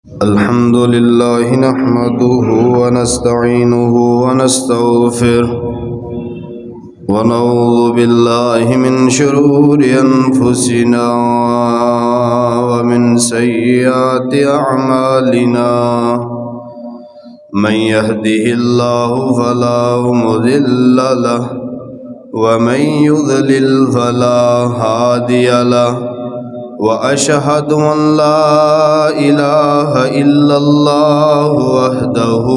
अल्हम्दुलिल्लाह नहमदुहु व नस्तईनुहु व नस्तगफिरुह व नऊज़ु बिल्लाहि मिन शुरूरि अनफुसिना व मिन सय्यिआति अअमालिना मन यहदिहिल्लाहु फला मुदिल्ल लहु व मन युद्लिल फला हादिय लहु व अशहदु अन ला इलाहा इल्लल्लाह वहदहु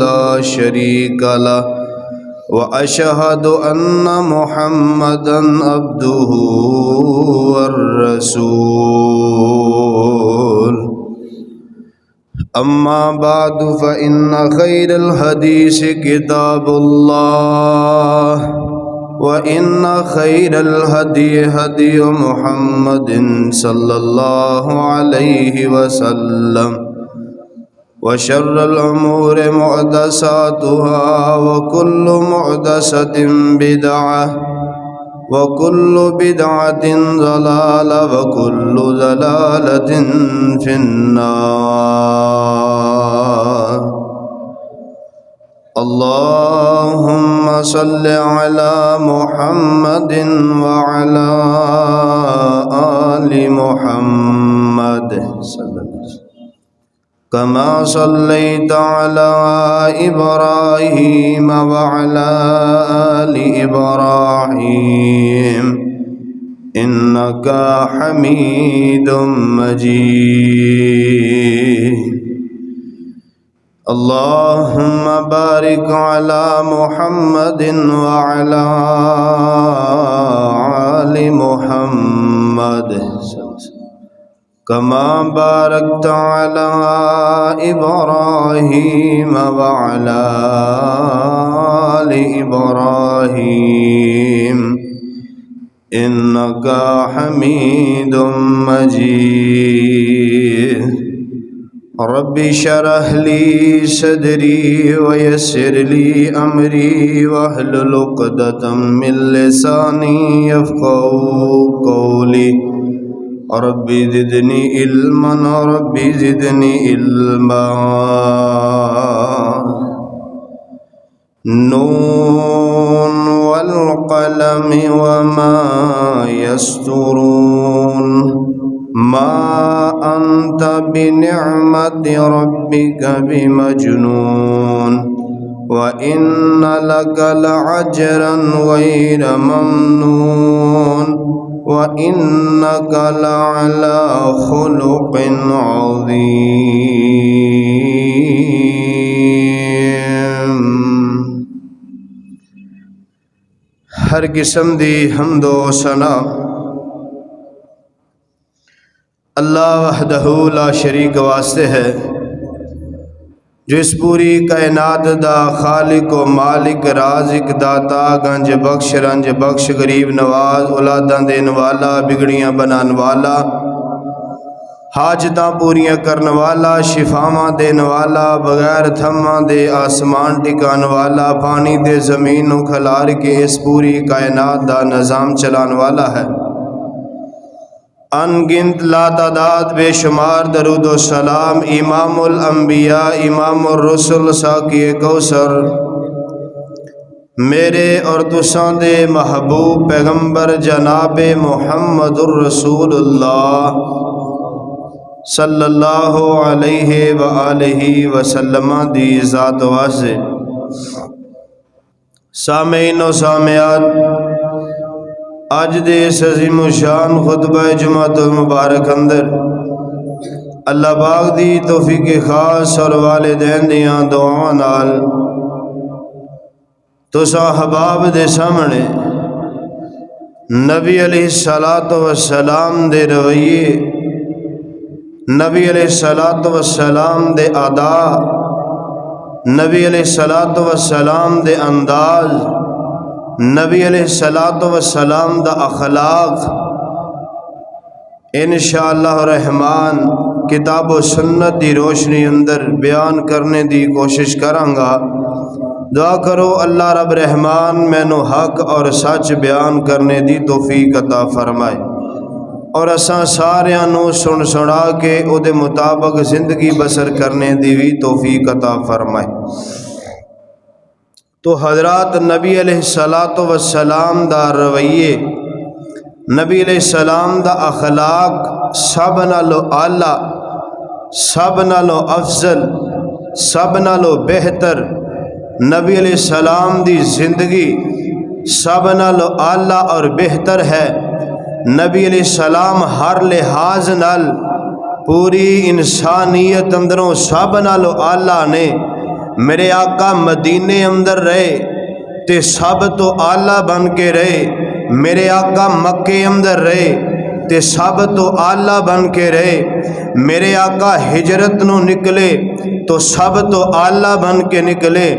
ला शरीक लहु व अशहदु अन्न मुहम्मदन अब्दुहु वर रसूल। अम्मा बादु फ़इन्न खैरल हदीस किताबुल्लाह व इन्न खैरल हदी हदी मुहम्मदिन सल्लल्लाहु अलैहि वसल्लम व शर्रल उमूरि मुहदसातुहा व कुल्लु मुहदसतिन बिदअह व कुल्लु बिदअतिन ज़लाला व कुल्लु ज़लालतिन फिन्नार। अल्लाहुम्मा सल्लि अला मुहम्मदिन व अला आलि मुहम्मद कमा सल्लैता अला इब्राहीम व अला आलि इब्राहीम इन्नका हमीदुम मजीद। अल्लाहुम्मा बारिक अला मुहम्मदिन व अला आलि मुहम्मद कमा बारकता अला इब्राहीम व अला आलि इब्राहीम इन्नका हमीदुम मजीद। रब्बि शरह ली सदरी व यस्सिर ली अमरी वहलुल उक़दतम मिन लिसानी यफ़क़हू क़ौली। Rabbi ज़िदनी इल्मन rabbi ज़िदनी इल्मा। नून वल क़लमि वमा यस्तुरून मा अंत बिनिअमति रब्बिका बिमजनून व इन्न लका लअजरन गैर ममनून व इन्नका लअला खुलुक़िन अज़ीम। हर किस्म दी हम्दो सना अल्लाह वहदहु ला शरीक वास्ते है, जो इस पूरी कायनात दा खालिक व मालिक राज़िक दाता गंज बख्श रंज बख्श गरीब नवाज औलादां देन वाला बिगड़ियां बनाने वाला हाजतां पूरियां करने वाला शिफावां देन वाला बगैर थम्मा दे आसमान टिकाने वाला पानी दे ज़मीन खलार के इस पूरी कायनात दा निज़ाम चलाने वाला है। अनगिनत लातादाद बेशुमार दरूद व सलाम इमामुल अंबिया इमामुर रसूल साक़ी कौसर मेरे और तुसां दे महबूब पैगंबर जनाब मुहम्मदुर रसूलुल्लाह सल्लल्लाहु अलैहि व आलिहि वसल्लम दी ज़ात वास्ते। सामीन व सामियात, अज दे इस अज़ीम शान खुतबा जुमातुल मुबारक अंदर अल्लाह पाक दी तौफीक खास और वालिदैन दियां दुआवां नाल तुसां हबाब दे सामने नबी अलैहिस्सलातु वस्सलाम दे रवैये, नबी अलैहिस्सलातु वस्सलाम दे अदा, नबी अलैहिस्सलातु वस्सलाम दे अंदाज़, नबी अलैहिस्सलातु वस्सलाम दा अखलाक इंशाअल्लाह रहमान किताब व सुन्नत दी रोशनी अंदर बयान करने दी कोशिश करांगा। दुआ करो अल्लाह रब रहमान मैनू हक और सच बयान करने दी तौफीक अता फरमाए। और असां सारियां नूं सुन सुना के उहदे मुताबिक जिंदगी बसर करने दी भी तौफीक अता फरमाए। तो हजरात, नबी अलैहिस्सलातु वस्सलाम दा रवैये, नबी अलैहिस्सलाम दा अखलाक सब नालों आला, सब नालों अफजल, सब नालों बेहतर, नबी अलैहिस्सलाम दी जिंदगी सब नालों आला और बेहतर है। नबी अलैहिस्सलाम हर लिहाज नाल पूरी इंसानियत अंदरों सब नालों आला ने। मेरे आका मदीने अंदर रहे ते सब तो आला बन के रहे। मेरे आका मक्के अंदर रहे ते सब तो आला बन के रहे। मेरे आका हिजरत नू निकले तो सब तो आला बन के निकले।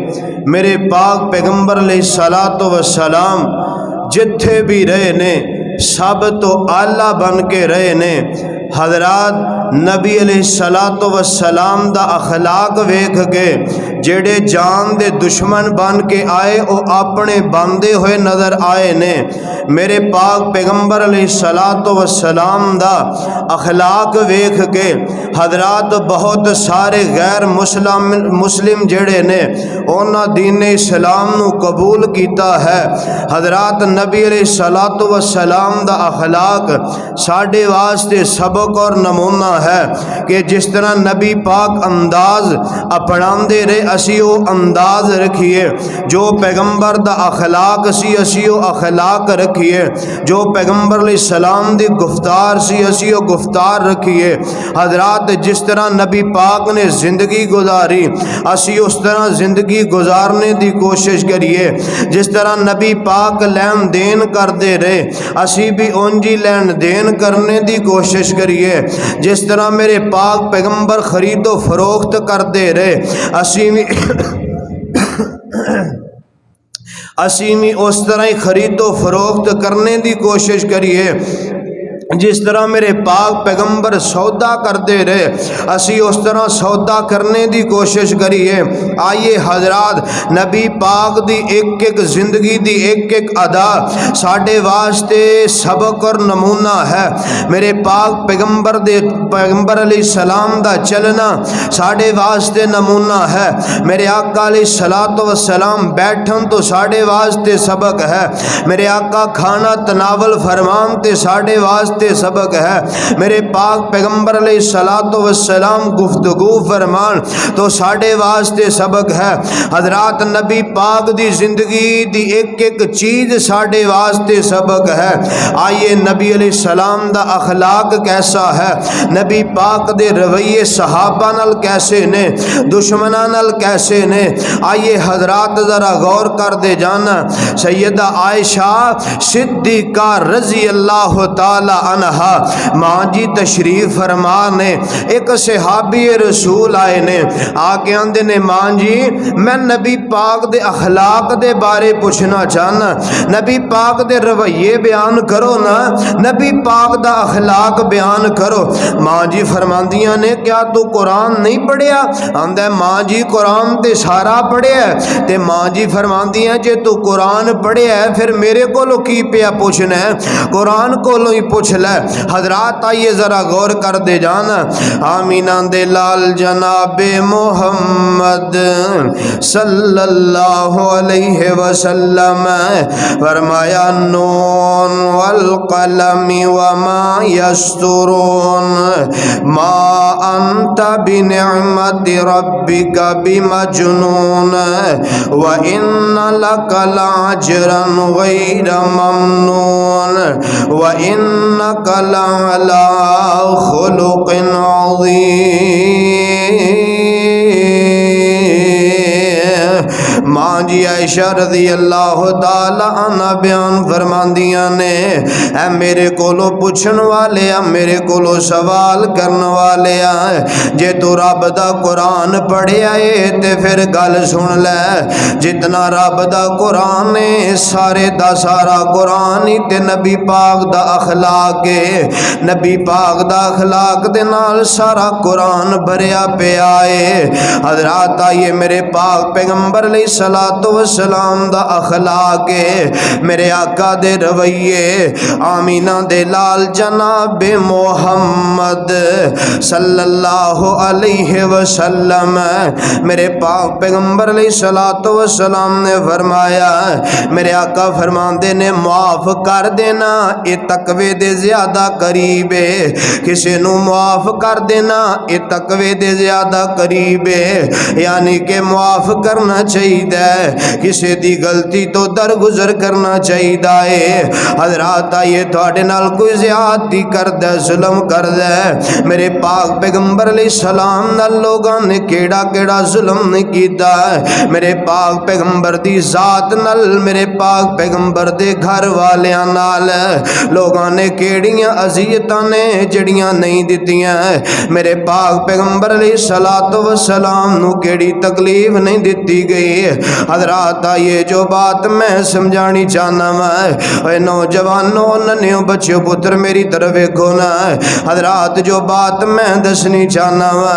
मेरे पाक पैगंबर अलैहिस्सलातु वस्सलाम जिथे भी रहे ने सब तो आला बन के रहे ने। हजरात, नबी अलैहिस्सलातु वस्सलाम दा अखलाक वेख के जेड़े जान दे दुश्मन बन के आए वो अपने बांधे हुए नजर आए ने। मेरे पाक पैगंबर अलैहिस्सलातु वस्सलाम दा अखलाक वेख के हजरात बहुत सारे गैर मुस्लिम जेड़े ने उन्हां दीन इस्लाम नू कबूल किया है। हजरात, नबी अलैहिस्सलातु वस्सलाम दा अखलाक साडे वास्ते सबक और नमूना है कि जिस तरह नबी पाक अंदाज अपनाते रहे असी वो अंदाज रखिए। जो पैगंबर दा अखलाक सी असी वो अखलाक रखिए। जो पैगंबर अलैहिस्सलाम दी गुफ्तार सी असी वो गुफ्तार रखिए। हजरात, जिस तरह नबी पाक ने जिंदगी गुजारी असी उस तरह जिंदगी गुजारने की कोशिश करिए। जिस तरह नबी पाक लैन देन करते रहे असी भी उंज ही लैन देन करने की कोशिश करिए। जिस तरह मेरे पाक पैगंबर खरीदो फरोख्त करते रहे असी भी उस तरह ही खरीदो फरोख्त करने की कोशिश करिए। जिस तरह मेरे पाक पैगंबर सौदा करते रहे असी उस तरह सौदा करने की कोशिश करिए। आइए हजरात, नबी पाक दी एक एक जिंदगी दी एक एक अदा साडे वास्ते सबक और नमूना है। मेरे पाक पैगंबर अलैहिस्सलाम दा चलना साडे वास्ते नमूना है। मेरे आका अलैहिस्सलातु वस्सलाम बैठन तो साडे वास्ते सबक है। मेरे आका खाना तनावल फरमान ते साडे वास्ते सबक है। मेरे पाक पैगंबर अलैहिस्सलातु वस्सलाम गुफ्तगू फरमान तो साडे वास्ते सबक है। हजरात, नबी पाक दी जिंदगी दी एक एक चीज साडे वास्ते सबक है। आइए, नबी अलैहिस्सलाम दा अखलाक कैसा है, नबी पाक दे रवैये सहाबा नाल कैसे ने, दुश्मनां नाल कैसे ने। आइए हजरात, जरा गौर कर दे जाना। सैयदा आयशा सिद्दीका रजी अल्लाह ताला अनहा माँ जी तशरीफ फरमा ने। एक सहाबी रसूल आए ने आके आंदे ने, माँ जी मैं नबी पाक दे अखलाक दे बारे पूछना चाहना, नबी पाक दे रवैये बयान करो ना, नबी पाक दा अखलाक बयान करो। माँ जी फरमांदियां ने, क्या तू कुरान नहीं पढ़िया? आंदा माँ जी कुरान ते सारा पढ़िया। ते माँ जी फरमांदियां जे तू कुरान पढ़िया फिर मेरे कोलों की पिया पूछना है, कुरान कोलों ही पूछ ले। हजरात, आइए जरा गौर कर दे जाना। आमीना दे लाल जनाबे मोहम्मद सल्लल्लाहु अलैहि वसल्लम फरमाया, नून वल कलमी वमा यस्तुरून मा अंता बिनिअमति रब्बिका बिमजनून व इन्ना लका लाजरन गैर ममनून व इन्नका लअला खुलुकिन अज़ीम। माँ जी आयशा रज़ी अल्लाह ताला अन्हा बयान फरमांदियां ने, ऐ मेरे कोलों पुछन वाले आ, मेरे कोलों सवाल करन वाले आ, जे तू रब दा कुरान पढ़िया है ते फिर गल सुन ले। जितना रब दा कुरान है सारे दा सारा कुरान ही ते नबी पाक दा अखलाक है। नबी पाक दा अखलाक दे नाल सारा कुरान भरिया पिया है। हजरात, आइए मेरे पाक पैगंबर अलैहि सलातो वसलाम दा अखलाक है, मेरे आका दे रवैये, आमीना दे लाल जनाब मोहम्मद सल्लल्लाहु अलैहि वसल्लम। मेरे पाक पैगंबर अलैहिस्सलातु वस्सलाम ने फरमाया, मेरे आका फरमाते ने मुआफ कर देना ये तकवे दे ज्यादा करीब है, किसी नू मुआफ कर देना ये तकवे दे ज्यादा करीब है। यानी कि मुआफ करना चाहिए, किसी दी गलती तो दरगुजर करना चाहिए है। हजरात आइए थोड़े नाल कोई ज्यादती करदा जुल्म करदा, मेरे पाक पैगंबर अलैहिस्सलाम नाल लोगां ने केड़ा केड़ा जुल्म नहीं कीता, मेरे पाक पैगंबर दी जात नाल, मेरे पाक पैगंबर दे घर वालियां नाल लोगां ने केड़ियां अज़ियतां ने जड़ियां नहीं दित्तियां, मेरे पाक पैगंबर अलैहिस्सलातु वस्सलाम नू केड़ी तकलीफ नहीं दित्ती गई। हजरात आइए जो बात मैं समझानी चाहना वा, नौजवानों नन्हे बच्चों पुत्र मेरी तरफ देखो ना। हजरात जो बात मैं दसनी चाहना वा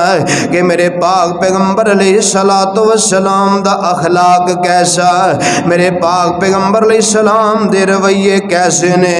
कि मेरे पाक पैगंबर अलैहिस्सलातु वस्सलाम दा अखलाक कैसा, मेरे पाक पैगंबर अलैहिस्सलाम दे रवैये कैसे ने।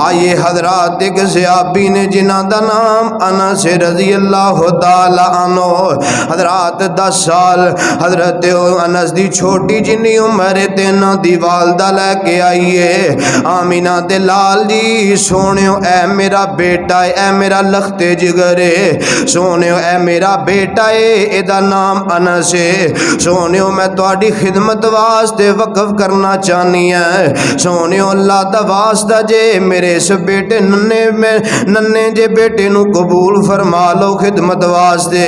आइए हजरात एक सहाबी ने जिन्हां दा नाम अनस रज़ियल्लाहु ताला अन्हु, हजरात 10 साल हजरत अनस दी छोटी जिन्नी उम्र है तेना दी वालदा लैके आइए, आमीना दे लाल जी सोनियो ऐ मेरा बेटा है, ऐ मेरा लखते जिगर है, सोनियो ऐ मेरा बेटा है, एदा नाम अनस है, सोनियो मैं तुहाडी खिदमत वास्ते वकफ करना चाहनी है, सोनियो अल्लाह दा वास्ता जे मेरे इस बेटे नन्ने जे बेटे नू कबूल फरमा लो खिदमत वास्ते,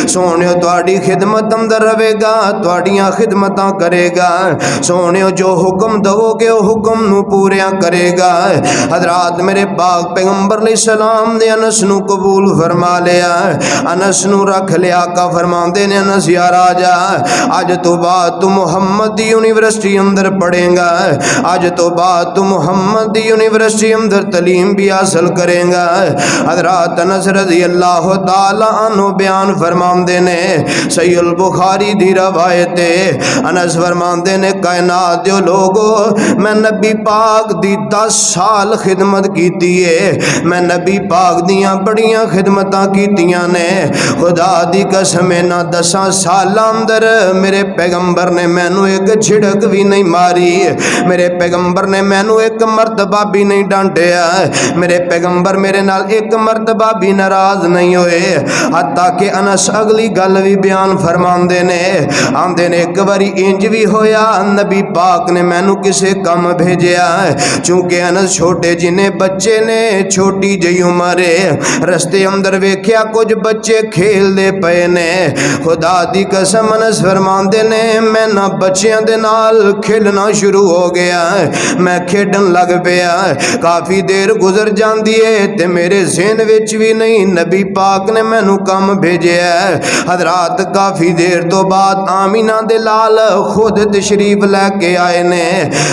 सोनियो तुहाडी खिदमत अंदर रहेगा, तुहाडियां खिदमतां करेगा, सोनियो जो हुक्म दोगे वो हुक्म नू पूरिया करेगा। हजरात मेरे पाक पैगंबर अलैहिस्सलाम ने अनस नू कबूल फरमा लिया, अनस नू रख लिया। का फरमाते ने अनस या राजा अज तो बाद तू मुहम्मद दी यूनिवर्सिटी अंदर पढ़ेगा, अज तो बाद तू मुहम्मद दी यूनिवर्सिटी अंदर तलीम भी हासिल करेगा। हजरात अनस रज़ियल्लाहु ताला अन्हु बयान फरमाते ने, सहीह बुखारी दी रवायत है, अनस फरमाते ने कायनात दे लोगो मैं नबी पाक दी 10 साल खिदमत कीती है, मैं नबी पाक दियां बड़ियां खिदमतां कीतियां ने, खुदा दी कसम ना 10 साल अंदर मेरे पैगंबर ने मैनू एक झिड़क भी नहीं मारी, मेरे पैगंबर ने मैनू एक मरतबा भी नहीं डांटिया, मेरे पैगंबर मेरे नाल एक मरतबा भी नाराज नहीं होए। हत्ता कि अनस अगली गल भी बयान फरमाते ने, आंदे ने एक बारी इंज भी होया नबी पाक ने मैनू किसे कम भेजा, चूंकि अनस छोटे जिन्हें बच्चे ने छोटी जी उम्र रस्ते अंदर वेख्या कुछ बच्चे खेलते पे ने, खुदा दी कसम अनस फरमाते ने मैं ना बच्चियां दे नाल खेलना शुरू हो गया, मैं खेडन लग पिया, काफ़ी देर गुजर जाती है ते मेरे ज़हन विच भी नहीं नबी पाक ने मैनू कम भेजा। हजरात काफ़ी देर तो बाद आमीना दे लाल खुद तशरीफ लैके आए ने,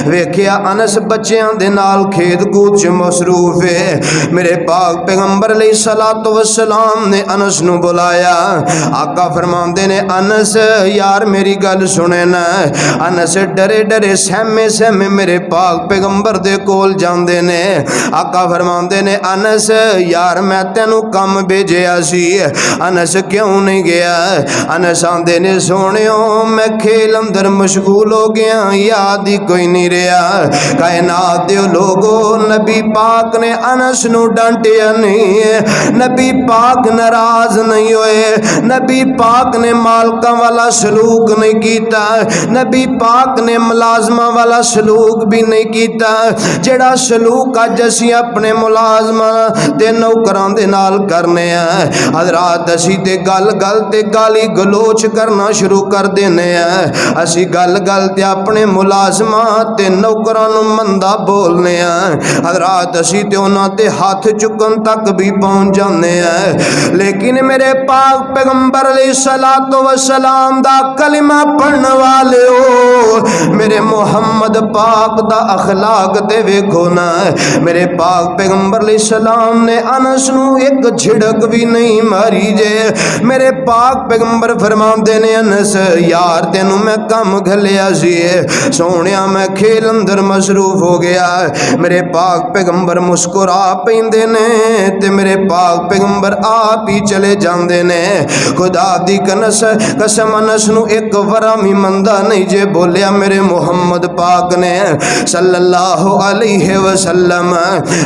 वेख्या अनस बच्चियां दे नाल खेद कूद च मसरूफ है, मेरे पाक पैगंबर अलैहिस्सलातु वस्सलाम ने अनस नू बुलाया। आका फरमाते ने अनस यार मेरी गल सुने ना, अनस डरे डरे सहमे सहमे मेरे पाक पैगंबर दे कोल जांदे ने। आका फरमाते ने अनस यार मैं तेनू कम भेजिया सी, अनस क्यों नहीं गया? अनस आंदे ने सोनियो मैं खेल अंदर मशगूल हो गया, याद ही कोई नहीं रहा। कायनात दे लोगो नबी पाक ने अनस नू डांटिया नहीं, नबी पाक नाराज नहीं होए, नबी पाक ने मालका वाला सलूक नहीं कीता, नबी पाक ने मुलाजमा वाला सलूक भी नहीं कीता, जेड़ा सलूक अज असीं अपने मुलाजमा ते नौकरां दे नाल करने आ। हजरात असीं ते गल गल ते गाली गलोच करना शुरू कर देने आ, असीं गल गल ते अपने मुलाजमा ते नौकरां नूं मंदा बोलने आ। हजरात असीं ते उन्हां ते हाथ चुकन तक भी पहुंच जाने आ। लेकिन मेरे पाक पैगंबर अलैहिस्सलातु वस्सलाम दा कलिमा पढ़ने वाले हो, मेरे मोहम्मद पाक दा अखलाक ते वेखो ना। मेरे पाक पैगंबर अलैहिस्सलाम ने अनस नू एक झिड़क भी नहीं मारी जे, मेरे पाक पैगंबर फरमाते ने अनस यार तेनू मैं कम घलिया सी सोहणिया मैं खेल अंदर मसरूफ हो गया। मेरे पाक पैगंबर मुस्कुरा पैंदे ने ते मेरे पाक पैगंबर आप ही चले जाते ने। खुदा दी कसम अनस नू एक वरा भी मंदा नहीं जे बोलिया मेरे मुहम्मद पाक ने सल्लल्लाहु अलैहि वसल्लम।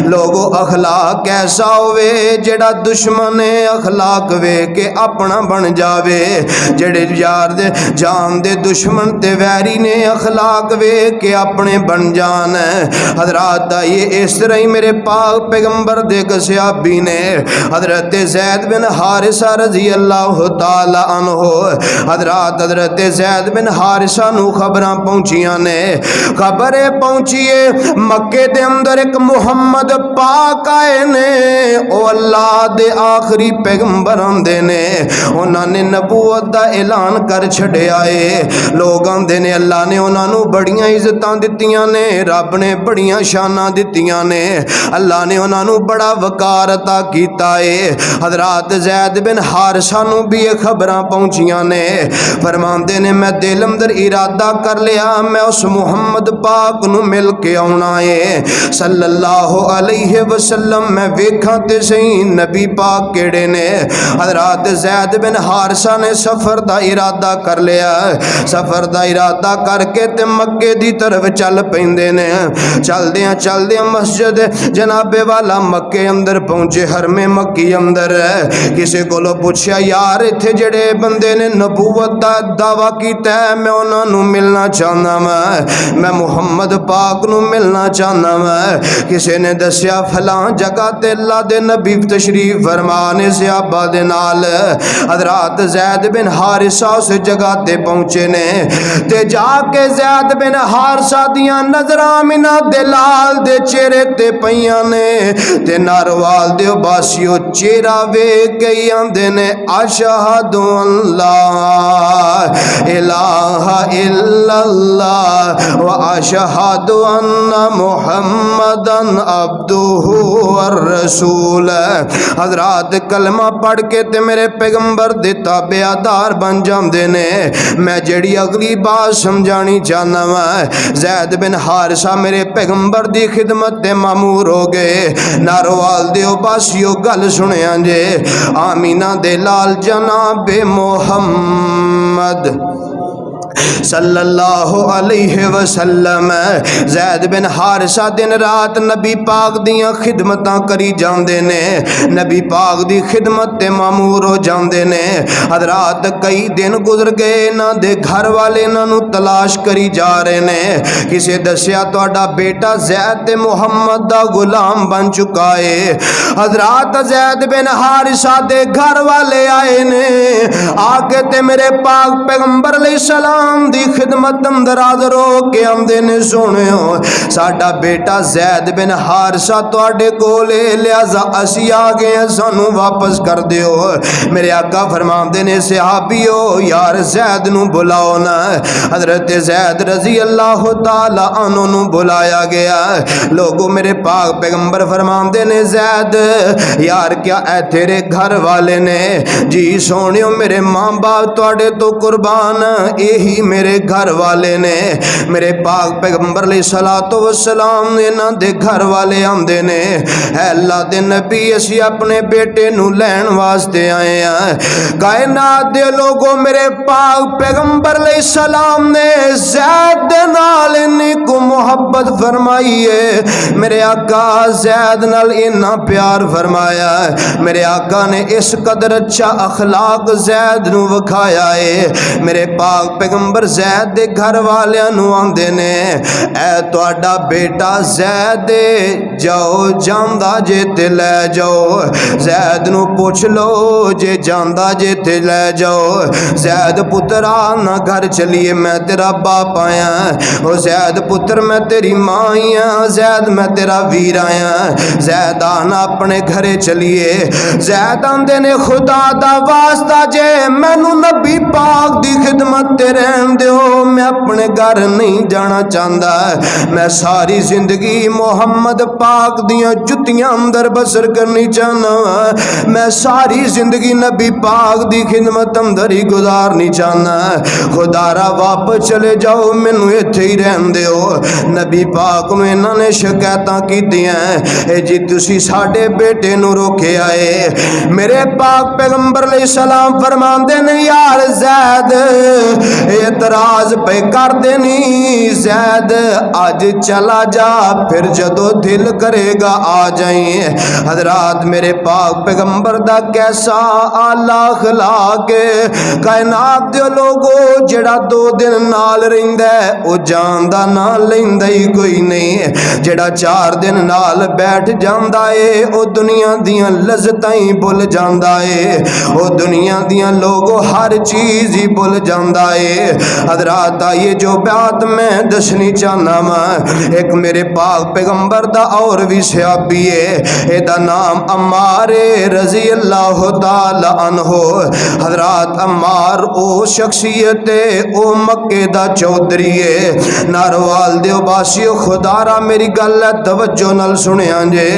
लोगो अखलाक ऐसा होवे जेड़ा दुश्मन अखलाक वे के अपना बन जावे। जेड़े यार दे जान दे दुश्मन ते वैरी ने अखलाक वे के अपने बन जान। हजरात ये इस तरह ही मेरे पाक पैगंबर दे सहाबी ने हजरत ज़ैद बिन हारिसा रजी अल्लाह तआला अन्हु हजरात हजरत ज़ैद बिन हारिसा नू खबरां पहुंचियां ने। खबरें पहुंचीए मक्के दे अंदर एक मुहम्मद पाक आए ने ओ अल्लाह दे आखिरी पैगंबर आंदे ने। उन्होंने नबूवत दा ऐलान कर छड़िया है। लोग आंदे ने अल्लाह ने उन्होंने बड़ियां इज्जतां दित्तियां ने रब ने बड़ियां शानां दित्तियां ने अल्लाह ने उन्होंने बड़ा वकार अता कीता है। हजरात ज़ैद बिन हारिसा नू भी ये खबरां पहुंचियां ने। फरमांदे ने मैं दिल अंदर इरादा कर लिया मैं उस मुहम्मद पाक नू मिल के आउणा है सल्लल्लाहु अलैहि वसल्लम। मैं वेखा ते सही नबी पाक केड़े ने। हजरात ज़ैद बिन हारिसा ने सफर दा इरादा कर लिया। सफर दा इरादा करके ते मक्के दी तरफ चल पैंदे ने। चलदियां चलदियां मस्जिद जनाबे वाला मक्के अंदर पहुंचे हरमे मक्की अंदर। किसी कोलों पूछया यार इत्थे जेड़े बंदे ने नबूवत दा दावा कीता है मैं उन्हां नू मिलना चाहना मैं मुहम्मद पाक नू मिलना चाहना मैं। किसी ने दसिया फलां जगह ते अल्लाह दे नबी तशरीफ फरमा ने सहाबा दे नाल। हजरात ज़ैद बिन हारिसा उस जगह ते पहुंचे ने ते जाके ज़ैद बिन हारिसा दियां नजरां मिना दे लाल दे चेहरे ते पईयां ने ते नारवाल दे बासियो चेहरा वेख के आंदे ने अशहदु अल्ला इलाहा इल्लल्लाह व अशहदु अन्ना मुहम्मदन अब्दुहु वर रसूल। हजरात कलमा पढ़ के ते मेरे पैगंबर दे ताबेदार बन जांदे ने। मैं जेड़ी अगली बात समझानी चाहना मैं ज़ैद बिन हारिसा मेरे पैगंबर दी खिदमत ते मामूर हो गए। नारोवाल दे बासियो गल सुनिया जे आमीना दे लाल जनाबे मोहम्मद सल्लल्लाहु अलैहि वसल्लम। ज़ैद बिन हारिसा दिन रात नबी पाक दियां खिदमतां करी जांदे ने। नबी पाक दी खिदमत ते मामूर हो जांदे ने। हजरात कई दिन गुजर गए इन्हां दे घर वाले इन्हां नू तलाश करी जा रहे ने। किसे दसिया तुहाडा बेटा ज़ैद ते मुहम्मद दा गुलाम बन चुका है। हजरात ज़ैद बिन हारिसा दे घर वाले आए ने आके ते मेरे पाक पैगंबर अलैहिस्सलाम दी खिदमत अंदर हाज़र हो के आंदे ने सुनियो साडा बेटा ज़ैद बिन हारिसा तुहाडे कोल लिहाजा असी आ गए हैं सानू वापस कर दियो। मेरे आका फरमाते ने सहाबियो यार ज़ैद नू बुलाओ ना। हजरत ज़ैद रजी अल्लाह तआला अन्हु नू बुलाया गया। लोगों मेरे पाक पैगंबर फरमाते ने ज़ैद यार क्या ऐ तेरे घर वाले ने? जी सोनियो मेरे माँ बाप तुहाडे तो कुर्बान यही मेरे घर वाले ने। मेरे पाक पैगंबर अलैहिस्सलातु वस्सलाम इन्हां दे घर वाले आंदे ने अल्लाह दे नबी असी अपने बेटे नू लैण वास्ते आए हैं। कायनात दे लोगों मेरे पाक पैगंबर अलैहिस्सलाम ने ज़ैद दे नाल इन्नी को मोहब्बत फरमाई है। मेरे आका ज़ैद नाल इन्ना प्यार फरमाया है। मेरे आका ने इस कदर अच्छा अखलाक ज़ैद नू विखाया है। मेरे पाक पैगंबर ज़ैद दे घर वालियां नू आंदे ने ऐ तुहाडा बेटा ज़ैद जाओ जांदा जे ते लै जाओ। ज़ैद नू पुछ लो जे जांदा जे ते लै जाओ। ज़ैद पुत्रा ना घर चलिए मैं तेरा बाप आया। ओ ज़ैद पुत्र मैं तेरी माँ ही हाँ। ज़ैद मैं तेरा वीर आया। ज़ैद आना अपने घरे चलिए। ज़ैद आंदे ने खुदा दा वास्ता जे मैनू नबी पाक दी खिदमत तेरे रहन दो, मैं अपने घर नहीं जाना चाहता। मैं सारी जिंदगी मुहम्मद पाक दियां जुत्तियां अंदर बसर करनी चाहना। मैं सारी जिंदगी नबी पाक दी खिदमत अंदर ही गुजारनी चाहना। खुदारा वापस चले जाओ, मैनू इत्थे ही रहन दो। नबी पाक नूं इन्हां ने शिकायतां कीतियां जी तुसी साडे बेटे नूं रोके आए। मेरे पाक पैगंबर अलैहिस्सलाम फरमांदे ने यार ज़ैद एतराज पे करदे नी, ज़ैद अज चला जा, फिर जदों दिल करेगा आ जाई। हजरात मेरे पाक पैगंबर दा कैसा आला अखलाक कायनात दे लोगो, जेड़ा 2 दिन नाल रहिंदा है ओ जान दा नां लैंदा ही कोई नहीं। जेड़ा 4 दिन नाल बैठ जांदा है ओ दुनिया दियां लज़्ज़तां ही भुल जांदा है, ओ दुनिया दियां लोगो हर चीज़ ही भुल जांदा है। हजरात ये जो बात मैं दसनी चाहना वा, एक मेरे पाक पैगंबर दा और भी सहाबी है, एदा नाम अम्मार रज़ी अल्लाह ताला अन्हो। हजरात अम्मार ओ शख्सियत ओ मक्के दा चौधरी है। नारोवाल दे वासियो खुदारा मेरी गल है तवज्जो नाल सुनिया जे।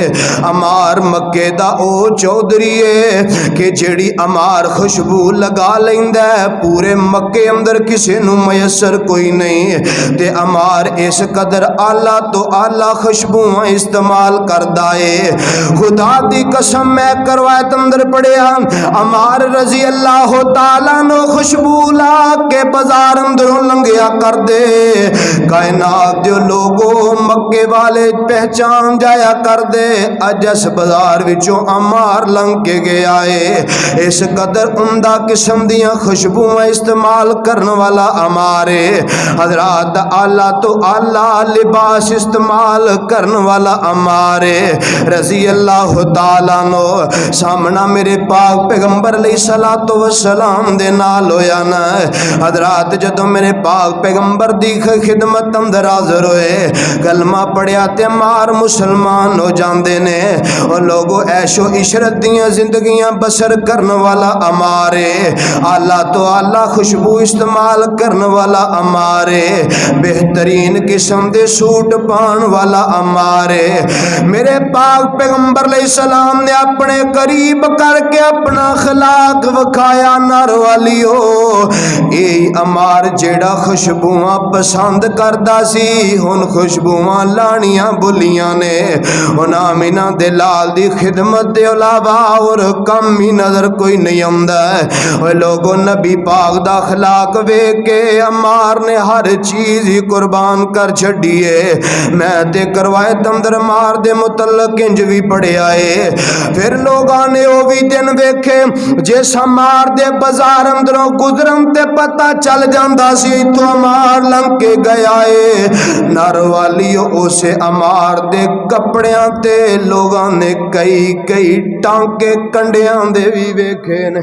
अम्मार मक्के दा ओ चौधरी है कि जेड़ी अम्मार खुशबू लगा लैंदा है पूरे मक्के अंदर किसी नूं मयसर कोई नहीं। ते अम्मार इस कदर आला तो आला खुशबुआं इस्तेमाल करदा है। खुदा दी कसम मैं करवायत अंदर पढ़िया अम्मार रज़ी अल्लाह ताला नो खुशबू ला के बाजार अंदरों लंघिया कर दे। कायनात दे लोगो मक्के वाले पहचान जाया कर दे अज इस बाजार विचों अम्मार लंघ के गया है। इस कदर उमदा किस्म दियां खुशबुआं इस्तेमाल करने वाला अम्मार है। हजरात आला तो आला लिबास इस्तेमाल करने वाला अम्मार है रज़ी अल्लाह ताला नो। सामना मेरे पाक पैगंबर अलैहिस्सलातु वस्सलाम दे नाल होया ना। हजरात जदों मेरे पाक पैगंबर दी खिदमत अंदर हाज़र होए कलमा पढ़िया ते अम्मार मुसलमान हो जाते ने। और लोगों ऐशो इशरत दियां जिंदगियां बसर करने वाला अम्मार है। आला तो आला खुशबू इस्तेमाल करने वाला अम्मार है। बेहतरीन किस्म दे सूट पान वाला अम्मार है। मेरे पाक पैगंबर अलैहिस्सलाम ने अपने करीब करके अपना अखलाक विखाया नर वालियो। यही अम्मार जेड़ा खुशबुआं पसंद करदा सी हुन खुशबुआं लानियां भुलियां ने। हुन आमिना दे लाल दी खिदमत दे अलावा और कम ही नजर कोई नहीं आंदा। ओए लोगों नबी पाक दा अखलाक वेख के अम्मार ने हर चीज ही कुर्बान कर छड़ी है। मैं ते करवायत अंदर मार दे मुतल्लक इंज भी पढ़िया है। फिर लोगां ने ओ भी दिन वेखे जिस अम्मार दे बाजार अंदरों गुजरन ते पता चल जांदा सी इथों अम्मार लंघ के गया है। नर वाली उसे अम्मार दे कपड़ियां ते लोगां ने कई कई टांके कंडियां दे भी वेखे ने।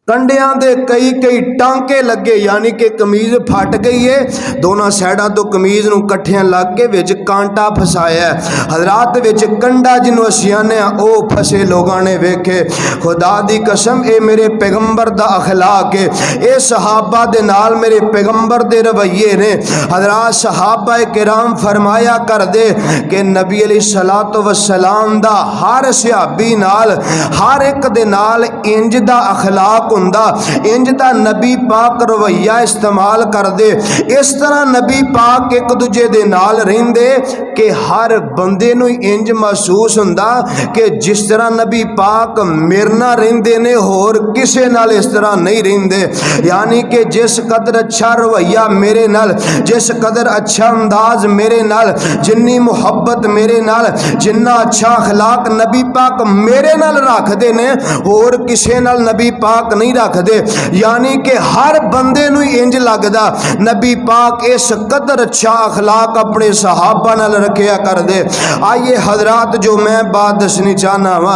कंडियां दे कई कई टांके लगे यानी कि कमीज फट गई है। दोनों साइडा तो कमीज नूं कट्ठियां लग के विच कांटा फसाया है। हजरात विच कंडा जिन्हों असीं आने ओ फसे लोगों ने वेखे। खुदा दी कसम ए मेरे पैगंबर दा अखलाक है। ए सहाबा दे नाल मेरे पैगंबर दे रवैये ने। हजरात सहाबा किराम फरमाया कर दे कि नबी अलैहिस्सलातु वस्सलाम दा हर सहाबी नाल हर एक दे नाल इंज दा अखलाक हुंदा, इंज दा नबी पाक रवैया इस्तेमाल कर दे। इस तरह नबी पाक एक दूजे दे नाल रहिंदे कि हर बंदे नूं इंज महसूस हुंदा कि जिस तरह नबी पाक मेरे नाल रहिंदे ने होर किसे नाल इस तरह नहीं रहिंदे। यानी कि जिस कदर अच्छा रवैया मेरे नाल, जिस कदर अच्छा अंदाज मेरे नाल, जिन्नी मुहब्बत मेरे नाल, जिन्ना अच्छा अखलाक नबी पाक मेरे नाल रखदे ने होर किसे नाल नबी पाक नहीं रखदे। यानी कि हर बंदे नूं इंज लगदा नबी पाक इस कदर अच्छा अखलाक अपने सहाबा नाल रखिया कर दे। आइए हजरात जो मैं बात दसनी चाहना वा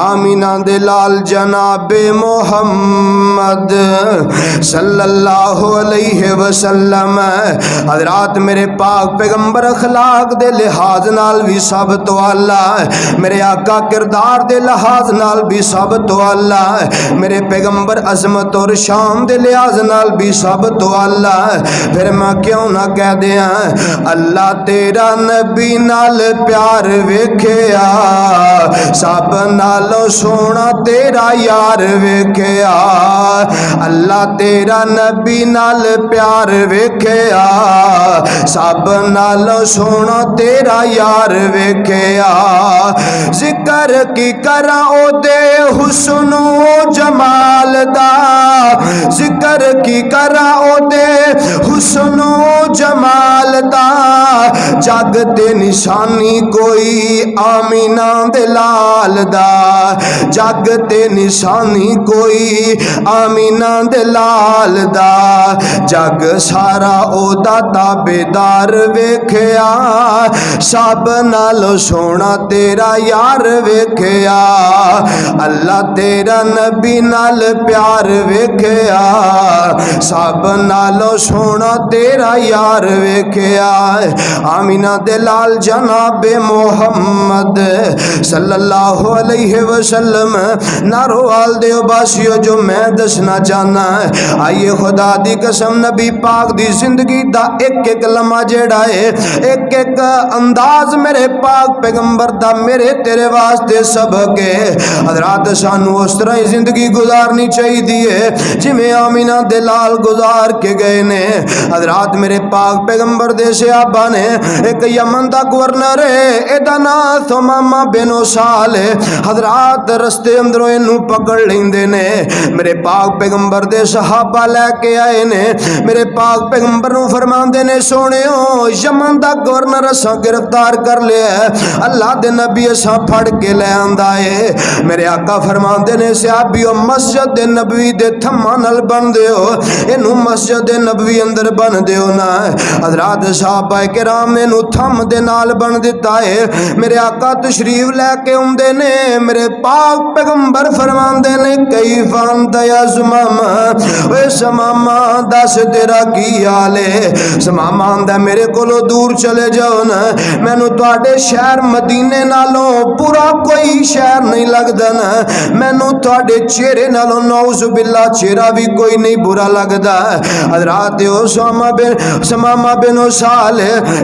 आमीना दे लाल जनाबे मोहम्मद सल्लल्लाहु अलैहि वसल्लम। हजरात मेरे पाक पैगंबर अखलाक दे लिहाज नाल भी सब तो आला है। मेरे आका किरदार दे लिहाज नाल भी सब तो आला है। मेरे पैगंबर पैगंबर अजमत और शान दे लिहाज नाल भी सब तो आला है। फिर मैं क्यों ना कह दिया अल्लाह तेरा नबी नाल प्यार वेख्या, सब नालों सोना तेरा यार वेख्या। अल्लाह तेरा नबी नाल प्यार वेख्या, सब नालों सोना तेरा यार वेख्या। जिक्र की करा ओदे हुस्नो जमाल दा, जिक्र की करा ओदे हुस्नो जमाल दा। जग ते निशानी कोई आमीना दे लाल दा, जग ते निशानी कोई आमीना दे लाल दा। जग सारा ओदा ताबेदार वेख्या, सब नालों सोना तेरा यार वेख्या। अल्लाह तेरा नबी नाल प्यार वेख्या, सब नालों सोना तेरा यार वेख्या। आमीना दे लाल जनाबे मोहम्मद सल्लल्लाहु अलैहि वसल्लम नारोवाल देव बासियो जो मैं दसना चाहना है। आइए खुदा दी कसम नबी पाक दी जिंदगी दा एक एक लम्हा जेड़ा है, एक एक अंदाज मेरे पाक पैगंबर दा मेरे तेरे वास्ते सबक है। हजरात सानू उस तरह ही जिंदगी गुजारनी चाहिए जिमें आमीना दे लाल गुजार के गए ने। हजरात मेरे पाक पैगंबर दे सहाबा ने एक यमन दा गवर्नर है, एदा नाम सुमामा बिन उसाल है। हजरात रस्ते अंदरों इनू पकड़ लेंदे ने, मेरे पाक पैगंबर दे सहाबा लैके आए ने। मेरे पाक पैगंबर नू फरमांदे ने सोनियो यमन दा गवर्नर असा गिरफ्तार कर लिया, अल्लाह दे नबी असा फड़ के ले आंदा है। मेरे आका फरमांदे ने सहाबियो मस्जिद दे नबवी दे थम्मा नाल बन दियो, इनू मस्जिद दे नबवी अंदर बन दियो ना। हजरात सहाबा किराम ने इनू थम दे नाल बन दिता है। मेरे आका तशरीफ लैके आउंदे ने, मेरे पाक पैगंबर फरमांदे ने कई फान दया सुमामा, ओए सुमामा दस तेरा की हाल है। सुमामा आंदा मेरे कोलों दूर चले जाओ ना, मैनू तुहाडे शहर मदीने नालों पूरा कोई शहर नहीं लगदा ना, मैनू तुहाडे चेहरे नालों नौज़ बिल्ला चेहरा भी कोई नहीं बुरा लगदा। हजरात सुमामा बिन उसाल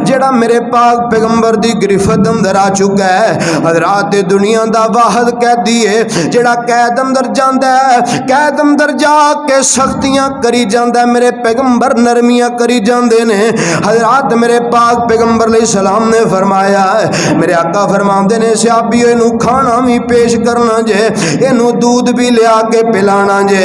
जेड़ा मेरे पाक पैगंबर दी गिरफ्त अंदर आ चुका है। हजरात दुनिया दा वाहद कैदी है जेड़ा कैद अंदर जांदा है, कैद अंदर जाके सख्तियां करी जांदा है, मेरे पैगंबर नरमियां करी जांदे ने। हजरात मेरे पाक पैगंबर अलैहि सलाम ने फरमाया है, मेरे आका फरमांदे ने सहाबियों इनू खाना भी पेश करना जे, इनू दूध भी लिया के पिलाना जे।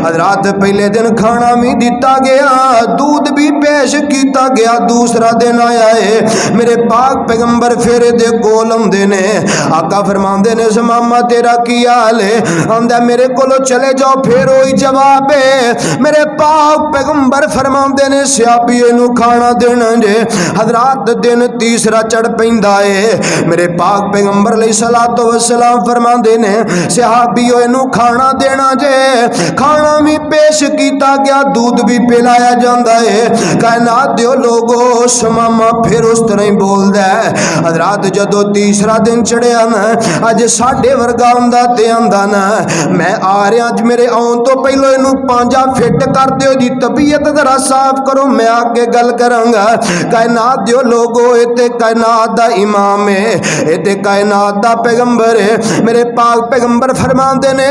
हजरात पहले दिन खाना भी दिता गया, दूध भी पेश किया गया। दूसरा दिन आया है, मेरे पाक पैगंबर फेरे दे कोल आंदे ने। आका फरमांदे ने सुमामा तेरा की हाल है? आंदा मेरे कोलों चले जाओ। फिर वही जवाब है, मेरे पाक पैगंबर फरमांदे ने सहाबियों नू खाना देना जे। हजरात दिन तीसरा चढ़ पैंदा है, मेरे पाक पैगंबर अलैहिस्सलातु वस्सलाम फरमांदे ने सहाबियों नू खाना देना जे। खाना भी पेश किया गया, दूध भी पिलाया जाता है। कायनात दे लोगो सुमामा फिर उस तरह ही बोलदा है। हजरात जदों तीसरा दिन चढ़िया ना, अज साडे वर्गा हुंदा ते आंदा ना मैं आ रहा, अज मेरे आउण तो पहलों इनू पांजा फिट कर दिओ जी, तबीयत जरा साफ करो, मैं आगे गल करांगा। कायनात दे लोगो इते कायनात दा इमाम है, इते कायनात दा पैगंबर है। मेरे पाक पैगंबर फरमांदे ने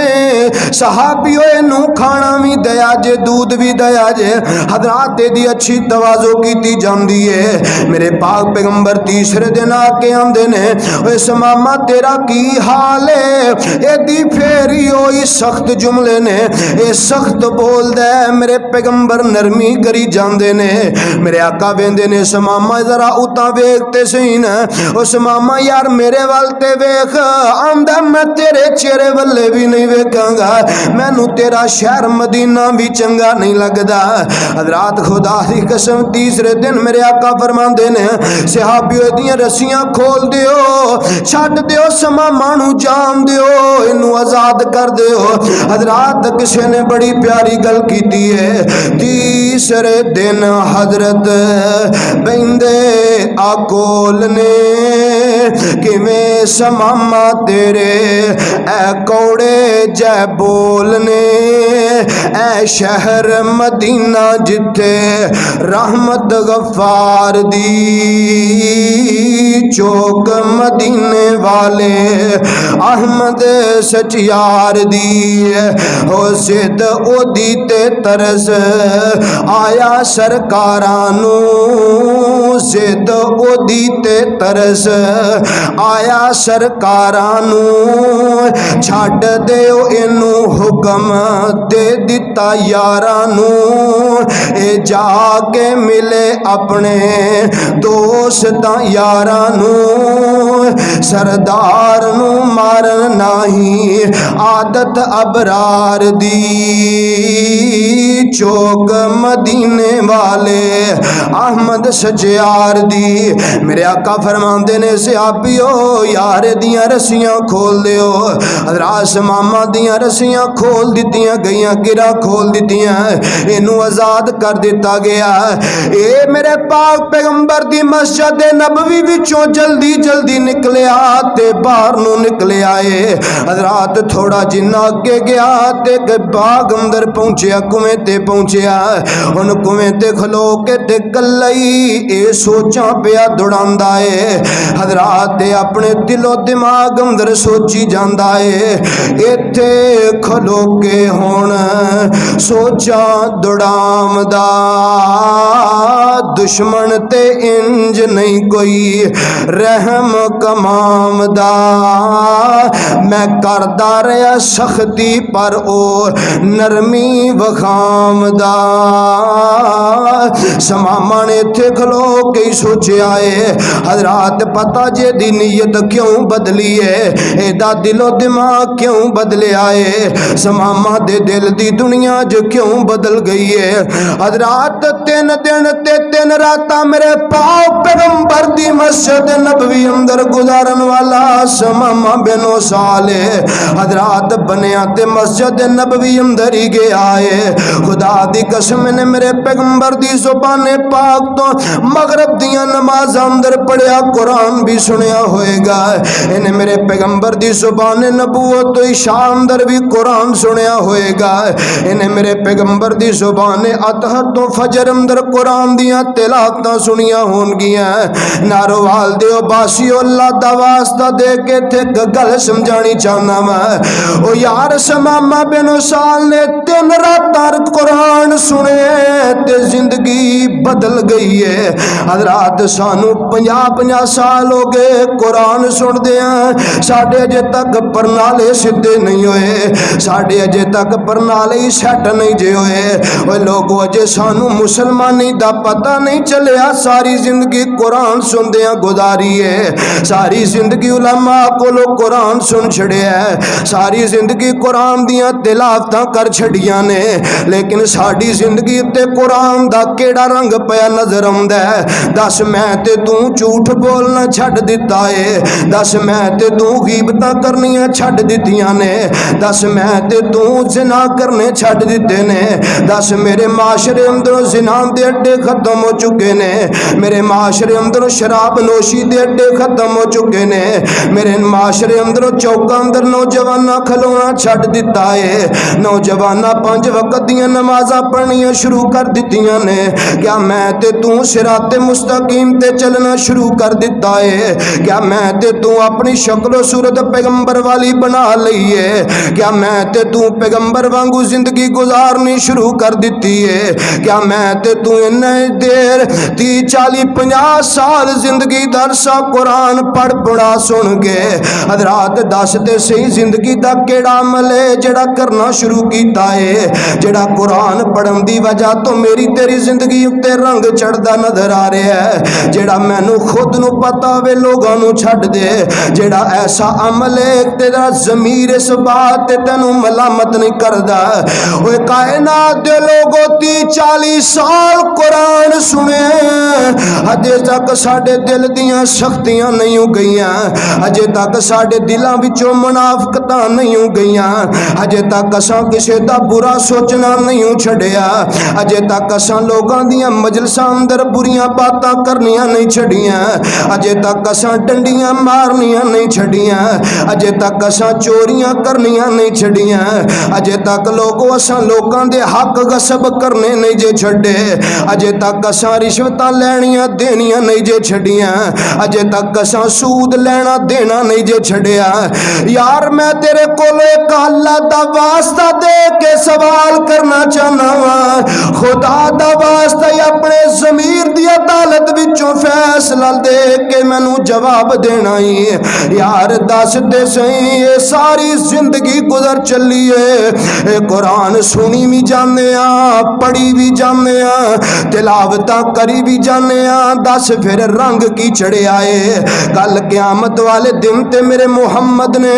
सहाबियों इनू खाना भी दया जे, दूध भी दया जे। हजरात दी अच्छी तवाज़ो की जाती है। मेरे पाक पैगंबर तीसरे दिन आके आंदे ने, ओए सुमामा तेरा की हाल है? एदी फेरी होई सख्त जुमले ने, ये सख्त बोलदा है। मेरे पैगंबर नरमी करी जांदे ने। मेरे आका वेंदे ने सुमामा जरा उता वेखते सही ना। ओ सुमामा यार मेरे वाल ते वेख। आंदा मैं तेरे चेहरे वल्ले भी नहीं वेखांगा, मैनू तेरा शहर मदीना भी चंगा नहीं लगदा। हजरात खुदा दी कसम तीसरे दिन मेरे आका फरमांदे ने सहाबियों दियां रस्सियां खोल दियो, छड्ड दियो, सुमामा नू जान दियो, इनू आजाद कर दियो। हजरात किसी ने बड़ी प्यारी गल कीती है। तीसरे दिन हजरत बंदे आकोल ने किवें समामा तेरे ऐ कौड़े जै बोलने ऐ शहर मदीना जिथे रहमत गफ्फार दी चौक मदीने वाले अहमद सचियार दी हो सिद्ध ओदी ते तरस आया सरकारां नू सिद्ध ओदी ते तरस आया सरकारां नू छड्ड दिओ इनू हुक्म दे दिता यारां नू ए जाके मिले अपने दोस्तां यारां नू सरदार नू मारन नाही आदत अबरार दी चौक मदीने वाले अहमद सचियार दी। मेरे आका फरमांदे ने सहाबियो यार दियां रस्सियां खोल दिओ। हज़रत मामा दियां रस्सियां खोल दित्तियां गईयां, गिरा खोल दित्तियां, इनू आजाद कर दिता गया। ए मेरे पाक पैगंबर दी मस्जिद नबवी विचों जल्दी जल्दी निकलिया ते बाहर नू निकलिया है। हज़रत थोड़ा जिन्ना अगे गया ते बाग अंदर पहुंचया, कुएं ते पहुंचया। हुण कुएं ते खलो के ते कल्ला ही ए सोचा पिया दौड़ांदा है। हज़रत दे अपने दिलो दिमाग अंदर सोची जांदा है इत्थे खलो के हुण सोचा दौड़ामदा दुश्मन ते इंज नहीं कोई रहम कमामदा। मैं करदा रहा सख्ती पर ओ नरमी वखामदा। समामा ने इत्थे खलो के सोचा है हज़रत पता जे दी नीयत क्यों बदली है, एदा दिलो दिमाग क्यों बदलिया है, समामा दे दिल दी दुनिया जो क्यों बदल गई है। हज़रत 3 दिन ते 3 रातां मेरे पाक पैगंबर दी मस्जिद नबवी अंदर गुजारन वाला समामा बिनो साले हज़रत बनया ते मस्जिद नबवी अंदर ही गया है। खुदा दी कसम ने मेरे पैगंबर दी ज़ुबाने पाक तो मगरब दियां नमाज़ अंदर पढ़िया, कुरान भी सुनिया होएगा। इन्हें मेरे पैगंबर दी ज़ुबाने नबूवत तो इशा अंदर भी कुरान सुनिया होएगा। इन्हें मेरे पैगंबर दी ज़ुबाने अतहर तो फजर अंदर कुरान दियां तिलावतां सुनिया होनगियां। नारोवाल दियो बासियो अल्लाह दा वास्ता दे के थे गल समझानी चाहना मैं। ओ यार समामा बिनो साल ने 3 रातां कुरान सुने ते जिंदगी बदल गई है। हज़रत सानू 50-50 साल हो गए कुरान सुनदे हैं, साडे अजे तक परनाले सीधे नहीं होए, साडे अजे तक परनाले ही सैट नहीं जे होए। ओए लोगो अजे सानू मुसलमानी दा पता नहीं चलिया। सारी जिंदगी कुरान सुनदे गुजारी है, सारी जिंदगी उलमा कोलों कुरान सुन छड़िया है, सारी जिंदगी कुरान दियां तिलावतां कर छड़ियां ने, लेकिन साडी जिंदगी ते कुरान दा केड़ा रंग पिया नजर आउंदा है। दस मैं ते तू झूठ बोलना छड्ड दिता है, दस मैं ते तू गीबतां करनियां छड्ड दित्तियां ने, दस मैं ते तू जिना करने छड्ड दिते ने, दस मेरे माशरे अंदरों जिना दे अड्डे खत्म हो चुके ने, मेरे माशरे अंदरों शराब नोशी दे अड्डे खत्म हो चुके ने, मेरे माशरे अंदरों चौका अंदर नौजवाना खलोना छड्ड दिता है, नौजवाना 5 वक्त दियां नमाज़ां पढ़नियां शुरू कर दित्तियां ने। क्या मैं ते तू सिराते मुस्तकीम ते चलना शुरू कर दिता है? क्या मैं ते तू अपनी शक्लो सूरत पैगंबर वाली बना ली है? क्या मैं ते तू पैगंबर वांगू जिंदगी गुजारनी शुरू कर दिती है? क्या मैं ते तू इन्ने देर 30-40-50 साल जिंदगी दरसा कुरान पढ़ पढ़ा सुन के हज़रत दस ते सही जिंदगी दा केड़ा अमल है जेड़ा करना शुरू किया है, जेड़ा कुरान पढ़न दी वजह तो मेरी तेरी जिंदगी उत्ते रंग चढ़दा नजर आ रहा है, जेड़ा मैनू खुद नू पता होवे लोगां नू छड्ड दे, जेड़ा ऐसा अमल है तेरा ज़मीर इस बात ते तैनू मलामत नहीं करदा। ओए कायनात दे लोगो 30-40 साल कुरान सुने, अजे तक साडे दिल दियां शक्तियां नहीं गईयां, अजे तक साडे दिल दिलों विचों मुनाफकतां नहीं गईयां, अजे तक असां किसे दा बुरा सोचना नहीं छड़िया, अजे तक असां लोगां दियां मजलिसां अंदर बुरियां बातां करनियां नहीं छड़ियां, अजे तक असां डंडियां मारनियां नहीं छड़ियां, अजे तक असां चोरियां करनियां नहीं छड़ियां, अजे तक असां लोगां दे हक गसब करने नहीं जे छड़े, अजे तक असां रिश्वतां लैनियां देनियां नहीं जे छड़ियां, अजे तक असां सूद लेना देना नहीं जे छड़िया। यार मैं तेरे कोल एक अल्लाह दा वास्ता दे के सवाल करना चाहना वा, खुदा दा वास्ता अपने ज़मीर दी अदालत विचों फैसला दे के मैनू जवाब देना ही। यार दस दे सही ये सारी जिंदगी गुजर चली है, कुरान सुनी भी जाने पढ़ी भी जाने तिलावतां करी भी जाने, दस फिर रंग की चढ़िया है। कल क़यामत वाले दिन ते मेरे मुहम्मद ने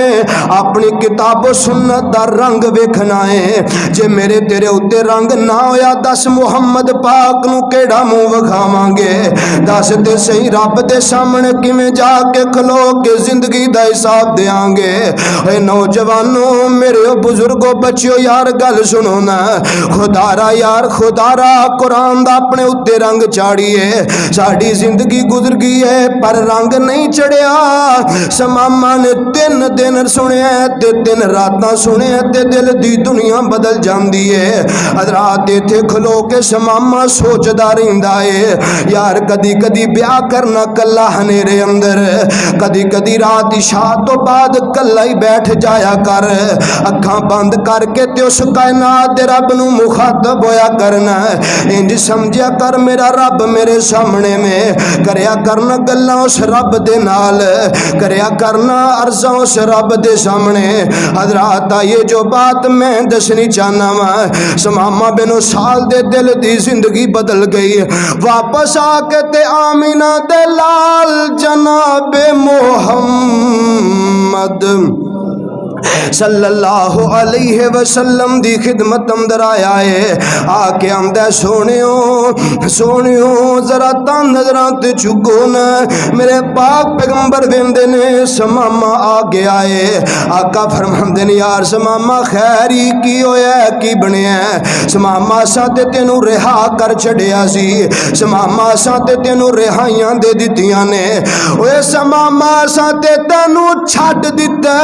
अपनी किताबो सुन्नत दा रंग वेखना है। जे मेरे तेरे उत्ते रंग ना होया, दस मुहम्मद पाक नू केड़ा मुंह विखावांगे? दस ते सही रब दे सामने किवें जाके खलो के जिंदगी दा हिसाब देंगे? ए नौजवानों, मेरे बुजुर्गो, बच्चियो, यार गल सुनो ना, खुदारा यार खुदारा कुरान दा अपने उत्ते रंग चाड़िए। साड़ी जिंदगी गुजर गई है पर रंग नहीं चढ़िया। समामा ने 3 दिन सुनिया ते 3 रातां सुनिया ते दिल दी दुनिया बदल जाती है। हजरात इत्थे खलो के समामा सोचदा रहिंदा है, यार कदी कदी ब्याह करना कला हनेरे अंदर, कदी कदी रात इशा तो बाद कला ही बैठ जाया कर, अखां बंद करके ते उस कायनात दे रब नू मुखातब होया करना। इंज समझिया कर मेरा रब मेरे सामने में, करया करना गल्लां उस रब दे नाल, करया करना अर्ज़ां उस रब दे सामने। हजरात ये जो बात मैं दसनी चाहना वा, समामा बिन साल दे दिल दी जिंदगी बदल गई। वापस आके ते आमीना दे लाल जनाबे मोहम्मद सल्लल्लाहु अलैहि वसल्लम दी खिदमत अंदर आया है। आके आंदा सोनियो सोनियो जरा तन नजरां ते चुको न, मेरे पाक पैगंबर वेंदे ने समामा आ गया है। आका फरमांदे ने यार समामा खैर ही की होया की बनया? समामा असां ते तेनू रिहा कर छड़िया सी, समामा असां ते तेनू रिहाइयां दे दित्तियां ने। ओए समामा असां ते तेनू छड्ड दित्ता,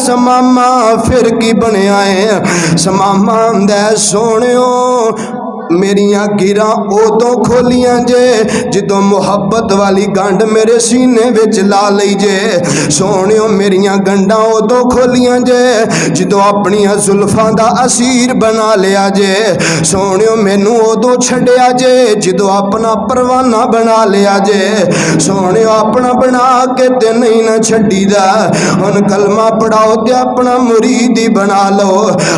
समामा फिर की बनया है? समामा आंदा सोनियो मेरिया गिरा उदों खोलियां जे जिदों मुहब्बत वाली गंढ मेरे सीने विच ला लई जे। सोनियो मेरिया गंढां उदों खोलियां जे जिदों अपनिया जुल्फां दा असीर बना लिया जे। सोनियो मैनू उदों छड्डिया जे जिदों अपना परवाना बना लिया जे। सोनियो अपना बना के ते नहीं ना छड्डीदा, हुण कलमा पढ़ाओ ते अपना मुरीद ही बना लो।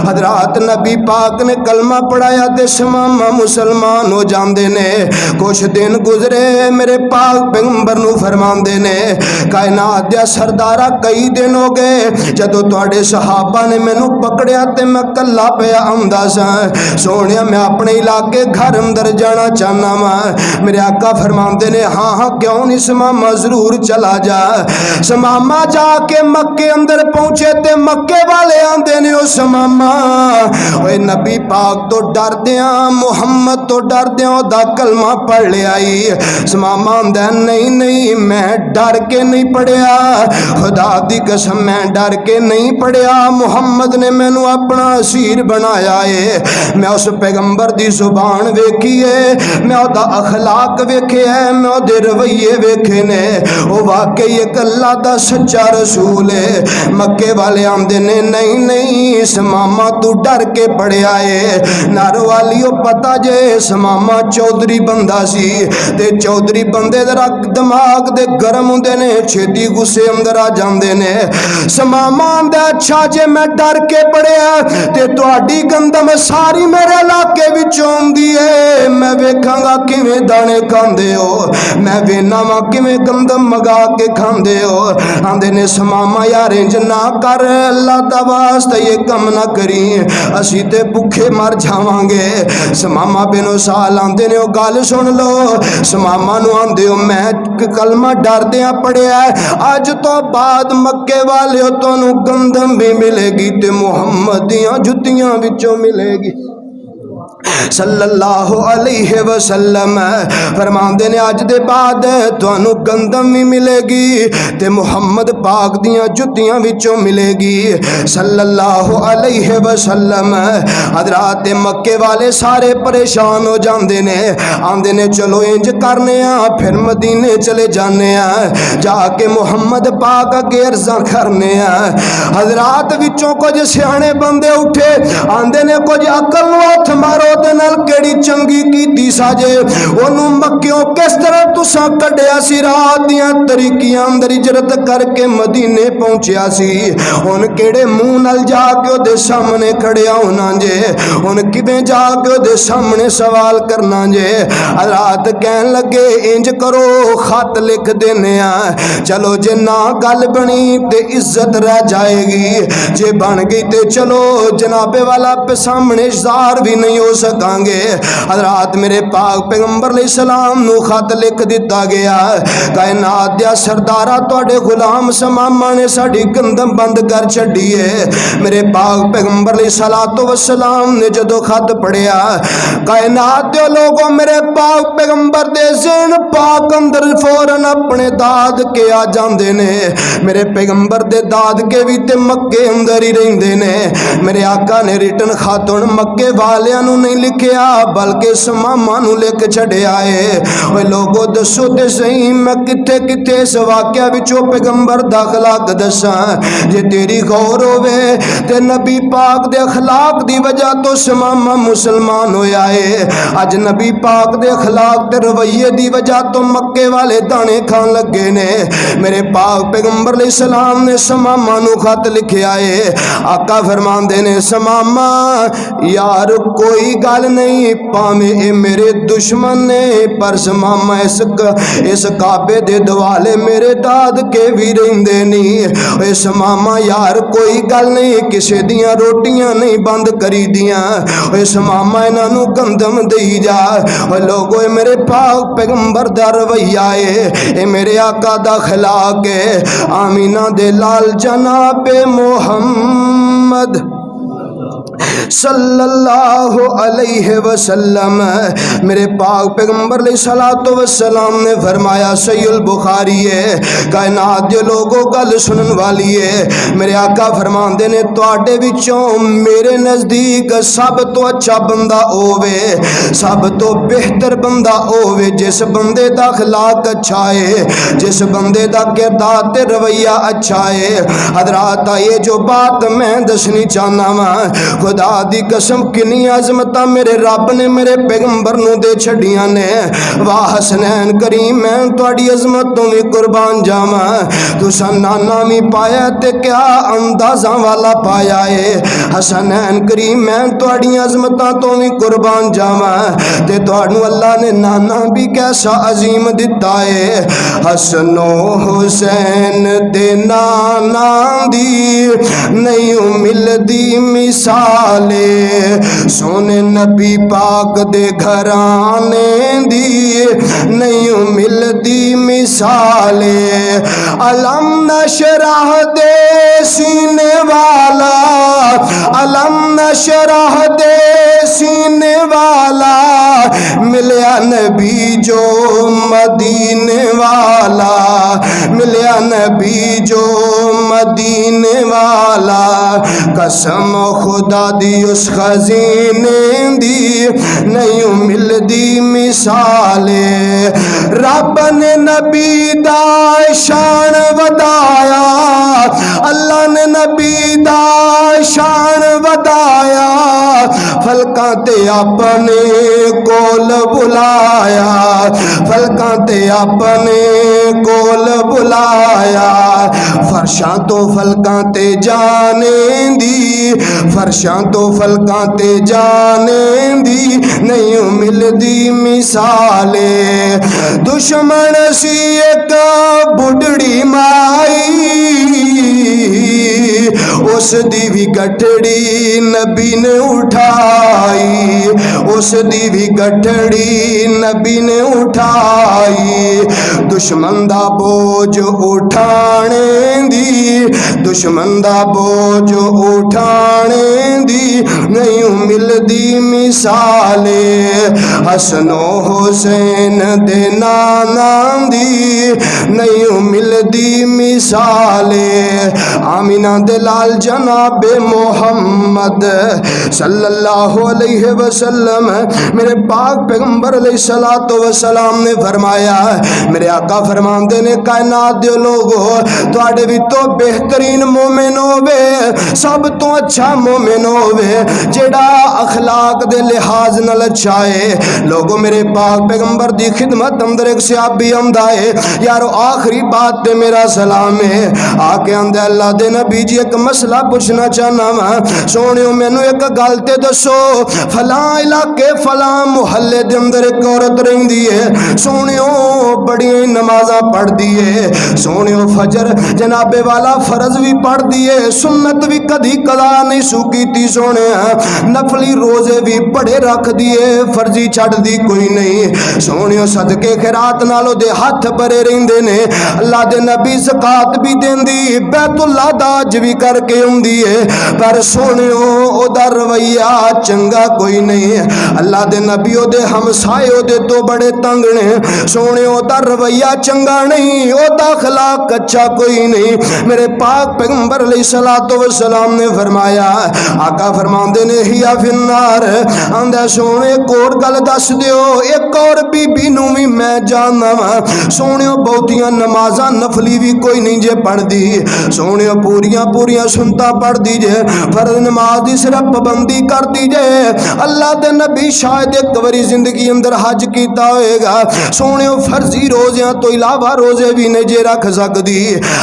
हजरात नबी पाक ने कलमा पढ़ाया ते समामा मुसलमान हो जाते ने। कुछ दिन गुजरे मेरे पाक पैगंबर नू फरमांदे ने, कायनात दे सरदारा कई दिन हो गए जदों तुहाडे सहाबा ने मैनू पकड़िया ते मैं कल्ला पिया आंदा सा। सोनिया मैं अपने इलाके घर अंदर जाना चाहना वा। मेरे आका फरमांदे ने हाँ हाँ क्यों नहीं समामा जरूर चला जा। समामा जाके मक्के अंदर पहुंचे ते मक्के वाले आंदे ने ओ समामा ओए नबी पाक तो डरदियां मुहम्मद तो डरदियां ओदा कलमा पढ़ लिया। समामा आंदा नहीं नहीं मैं डर के नहीं पढ़िया, खुदा दी कसम मैं डर के नहीं पढ़िया। मुहम्मद ने मैनू अपना असीर बनाया है। मैं उस पैगंबर दी जुबान वेखी है, मैं ओदा अखलाक वेखे है, मैं ओदे रवैये वेखे ने। वो वाकई एक अल्लाह दा सच्चा रसूल है। मक्के वाले आंदे ने नहीं नहीं समामा तू डर के पढ़िया है। नारो वालियो पता जे समामा चौधरी बंदा सी ते चौधरी बंदे जरा दिमाग दे गर्म हुंदे ने, छेती गुस्से अंदर आ जांदे ने। समामा आंदा अच्छा जे मैं डर के पढ़िया ते तुहाडी गंदम सारी मेरे इलाके विचों आउंदी है। मैं वेखांगा किवें दाने खांदे हो, मैं वेना वा किवें गंदम मगा के खांदे हो। आंदे ने समामा यार इंज ना कर, अल्लाह दा वास्ता ये कम ना करी, असी ते भुखे मर जावांगे। समामा बिन उसाल आंदे ने, गल सुन लो। समामा नूं आंदे हो मैं कलमा डरदियां पढ़िया, अज तो बाद मक्के वाले तुहानू गंदम भी मिलेगी ते मुहम्मद दियां जुत्तियां विचों मिलेगी सल्लल्लाहु अलैहि वसल्लम। फरमांदे ने अज दे बाद तुहानू गंदम भी मिलेगी ते मुहम्मद पाक दियां जुत्तियां विचों मिलेगी सल्लल्लाहु अलैहि वसल्लम। हजरात मक्के वाले सारे परेशान हो जाते ने, आंदे ने चलो इंज करने फिर मदीने चले जाने, जाके मुहम्मद पाक अगे अर्जा करने। हजरात विचों कुछ सियाने बंदे उठे, आंदे ने कुछ अकल नूं हथ मारो केड़ी चंगी कीती साजे, ओनू मक्कियों किस तरह तुसा कढ़िया सी, रात दियां तरीकियां अंदर हिजरत करके मदीने पहुंचिया सी, हुण केड़े मुंह नाल जाके ओदे सामने खड़िया होना जे, हुण किवें जाके ओदे सामने सवाल करना जे। रात कहन लगे इंज करो खत लिख देने, चलो जे ना गल बनी ते इज्जत रह जाएगी, जे बन गई ते चलो जनाबे वाला पे सामने जार भी नहीं हो सकांगे। हजरात मेरे पाक पैगंबर अलैहिस्सलाम नू खत लिख दिता गया, कायनात दिया सरदारा तुहाडे गुलाम समामा ने साडी गंदम बंद कर छड्डी है। मेरे पाक पैगंबर अलैहिस्सलातु वस्सलाम ने जदों खत पढ़िया, कायनात दे लोगों मेरे पाक पैगंबर दे ज़हन पाक अंदर फौरन अपने दाद के आ जांदे ने। मेरे पैगंबर दे दाद के भी ते मक्के अंदर ही रहिंदे ने। मेरे आका ने रिटन खत हुण मक्के वालियां नू नहीं लिखिया बल्कि समामा नू लिख छड़िया है। ओए लोगो दसो ते सही मैं किथे किथे इस वाकया विचों पैगंबर दा अखलाक दसां, जे तेरी गौर होवे ते नबी पाक दे अखलाक दी वजह तो समामा मुसलमान होया है। अज नबी पाक दे अखलाक ते रवैये दी वजह तो मक्के वाले दाने खान लगे ने। मेरे पाक पैगंबर अलैहिस्सलाम ने समामा नू खत लिखिया है। आका फरमांदे ने समामा यार कोई गल नहीं, भावे ये मेरे दुश्मन ने, पर समामा इस काबे दे दवाले मेरे दाद के भी रहिंदे नहीं। समामा यार कोई गल नहीं, किसे दियां रोटियां नहीं बंद करी दियां, समामा इन्हां नू गंदम देई जा। लोगो मेरे पाक पैगंबर दा रवैया है, ये मेरे आका दा खिलाक है। आमीना दे लाल जनाबे मोहम्मद सल्लल्लाहु अलैहि वसल्लम मेरे पाक पैगंबर अलैहिस्सलातु वस्सलाम ने फरमाया, सहीहुल बुखारी है, कायनात दे लोगों गल सुनन वाली है। मेरे आका फरमांदे ने तुहाडे विचों मेरे नज़दीक सब तो अच्छा बंदा होवे, सब तो बेहतर बंदा होवे जिस बंदे दा अखलाक अच्छा है, जिस बंदे दा किरदार ते रवैया अच्छा है। हजरात ये जो बात मैं दसनी चाहना वा, खुदा दी कसम किन्नी अजमत मेरे रब ने मेरे पैगंबर नू दे छड़ियां ने। वाह हसनैन करीम मैं तुहाडी अजमत तो भी कुर्बान जावा। तुसा नाना भी पाया ते क्या अंदाजा वाला पाया है। हसनैन करीम मैं तुहाडी अजमतां तो भी कुर्बान जावा ते तुहानू अल्लाह ने नाना भी कैसा अजीम दिता है। हसनो हुसैन दे नाना दी नहीं मिलदी मिसाले, सोने नबी पाक दे घराने दी नहीं मिलदी मिसाले। अलम नशरह दे सीने वाला, अलम नशरह दे सीने वाला, मिलया नबी जो मदीने वाला, मिलया नबी जो मदीने वाला। कसम खुदा दी उस खजीने दी नहीं मिलदी मिसाले। रब ने नबी दा शान वधाया, अल्लाह ने नबी दा शान वधाया, फलकां ते अपने कोल बुलाया, फलकां ते अपने कोल बुलाया। फरशां तो फलकां ते जाने दी, फरशां तो फलकां ते जाने दी नहीं मिलदी मिसाले। दुश्मन सी एक बुढ़ड़ी माई, उस दी भी गठड़ी नबी ने उठाई, उस दी भी गठड़ी नबी ने उठाई। दुश्मन दा बोझ उठाने दी, दुश्मन दा बोझ उठाने दी नहीं मिलदी मिसाले। हसनो हुसैन दे नाना दी नहीं मिलदी मिसाले। आमिना दे लाल जनाबे मोहम्मद सल्लल्लाहु अलैहि वसल्लम मेरे पाक पैगंबर अलैहिस्सलातु वस्सलाम ने फरमाया, मेरे आका फरमांदे ने कायनात दे लोगो तुहाडे भी तो बेहतरीन मोमिन होवे, सब तो अच्छा मोमिन होवे जेड़ा अखलाक दे लिहाज नाल अच्छा है। लोगो मेरे पाक पैगंबर दी खिदमत अंदर एक सहाबी आंदा है, यारो आखिरी बात ते मेरा सलाम है। आके आंदे अल्लाह दे नबी जी एक मसला पूछना चाहना वा, सोनियो मैनू एक गल ते दसो, फलां इलाके फलां मुहल्ले दे अंदर एक औरत रहिंदी है, सोनियो बड़ियां नमाज़ां पढ़दी है, सोनियो फजर जनाबे वाला फर्ज भी पढ़दी है, सुन्नत भी कदी कदा नहीं सू कीती सोने, नफली रोजे भी बड़े रख दिए, फर्जी छड़ दी कोई नहीं। सोनियो सदके खैरात नालों दे हाथ भरे रहिंदे ने, अल्लाह दे नबी ज़कात भी देंदी, बैतुल्लाह दा हज भी करके आउंदी है, पर सोनियो ओदा रवैया चंगा कोई नहीं। अल्लाह दे नबी ओदे हमसाए ओदे तो बड़े तंग ने, सोनियो ओदा रवैया चंगा नहीं, ओदा अखलाक अच्छा कोई नहीं। मेरे पाक पैगंबर अलैहिस्सलातु वस्सलाम ने फरमाया, आका फरमांदे ने हिया फिन्नार, आंदा सोने एक और गल दस दियो, एक और बीबी नू भी मैं जानना वा, सोनियो बहुतियां नमाज़ां नफली भी कोई नहीं जे पढ़दी, सोनियो पूरियां पूरियां सुनता पढ़दी जे, फर्ज नमाज दी सिर्फ पाबंदी करदी जे। अल्लाह दे नबी शायद एक बारी जिंदगी अंदर हज कीता होएगा, सोनियो फर्जी रोज़ियां तो इलावा रोजे भी नहीं जे रख सकदी।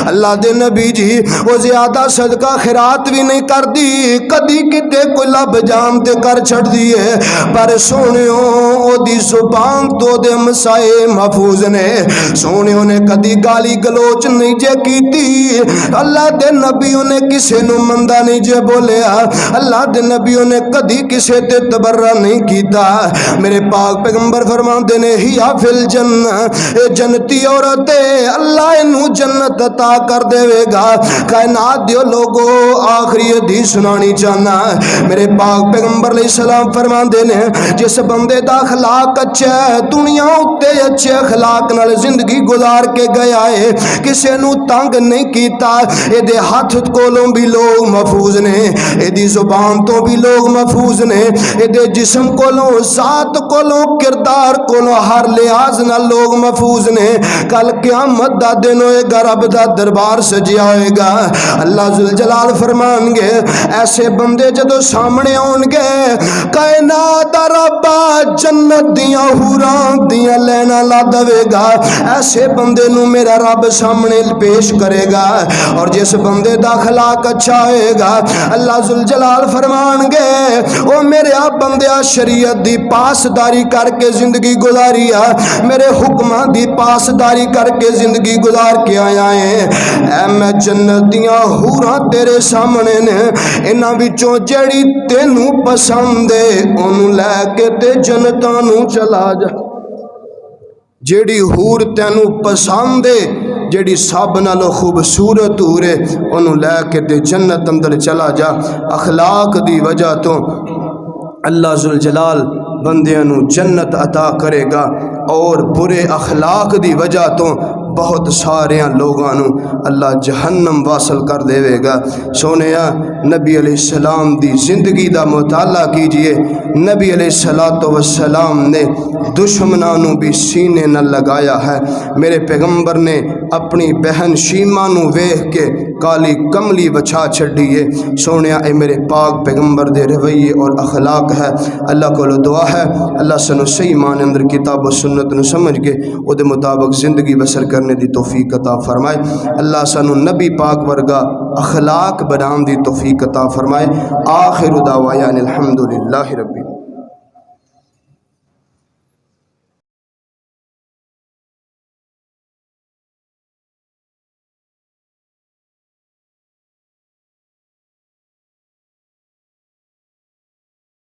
अल्लाह दे नबी जी वो ज्यादा सदका खैरात भी नहीं करदी, कदी किते कोई लब जाम ते कर छड़दी है, पर सोनियो ओदी जुबान तो दे मसाए महफूज ने, सोनियो ने कदी गाली गलोच नहीं जे कीती, अल्लाह दे नबियों ने किसे नू मंदा नहीं जे बोलिया, अल्लाह दे नबियों ने कदी किसे ते तबर्रा नहीं कीता। मेरे पाक पैगंबर फरमाते ने हिया फिल जन्नत, ए जन्नती औरत है, अल्लाह इनू जन्नत अता कर देवेगा। कायनात दियो लोगो आखिरी हदीस सुनानी चाहना, मेरे पाक पैगंबर अलैहिस्सलाम फरमाते ने जिस बंदे दा अखलाक अच्छा है, दुनिया उत्ते अच्छे अखलाक नाल जिंदगी गुजार के गया है, किसे नू तंग नहीं कीता, एदे हाथ कोलों भी लोग महफूज ने, एदी जुबान तो भी लोग महफूज ने, एदे जिस्म कोलों जात कोलों किरदार कोलों हर लिहाज नाल लोग महफूज ने। कल क़यामत दा दिन होएगा, रब दा दरबार सजिया होएगा, अल्लाह जुल जलाल फरमानगे ऐसे बंदे जदों सामने आउणगे, कायनात दा रब्बा जन्नत दियां हूरां दियां लैना ला देवेगा, ऐसे बंदे नू मेरा रब सामने पेश करेगा। और जिस बंदे दा अखलाक अच्छा होएगा, अल्लाह जुल जलाल फरमानगे ओ मेरे आ बंदिया शरीयत दी पासदारी करके जिंदगी गुजारी आ, मेरे हुक्मां दी पासदारी करके जिंदगी गुजार के आया है, ऐ मैं जन्नत दियां हूरां तेरे सामने ने, इन्हां विचों जेड़ी तेनू पसंद है ओनू लैके ते जन्नतां नू चला जा। जेड़ी हूर तेनू पसंद है, जेड़ी सब नालों खूबसूरत हूर है, ओनू लैके ते जन्नत अंदर चला जा। अखलाक दी वजह तो अल्लाह जुल जलाल बंदियां नू जन्नत अता करेगा, और बुरे अखलाक दी वजह तो बहुत सारे लोगों नू अल्लाह जहन्नम वासल कर देवेगा। सोनिया नबी अलैहिस्सलाम दी जिंदगी दा मुताला कीजिए, नबी अलैहिस्सलातु वस्सलाम ने दुश्मनां नू भी सीने न लगाया है। मेरे पैगंबर ने अपनी बहन शीमा नू वेख के काली कमली बछा छड़ी है। सोनिया ए मेरे पाक पैगंबर दे रवैये और अखलाक है। अल्लाह को दुआ है अल्लाह सानू सही माने अंदर किताब और सुन्नत नू समझ के उहदे मुताबिक जिंदगी बसर करने दी तौफीक अता फरमाए। अल्लाह सानू नबी पाक वर्गा अखलाक बनाने दी तौफीक अता फरमाए। आखिर दावायान अल्हम्दुलिल्लाहि रब्बिल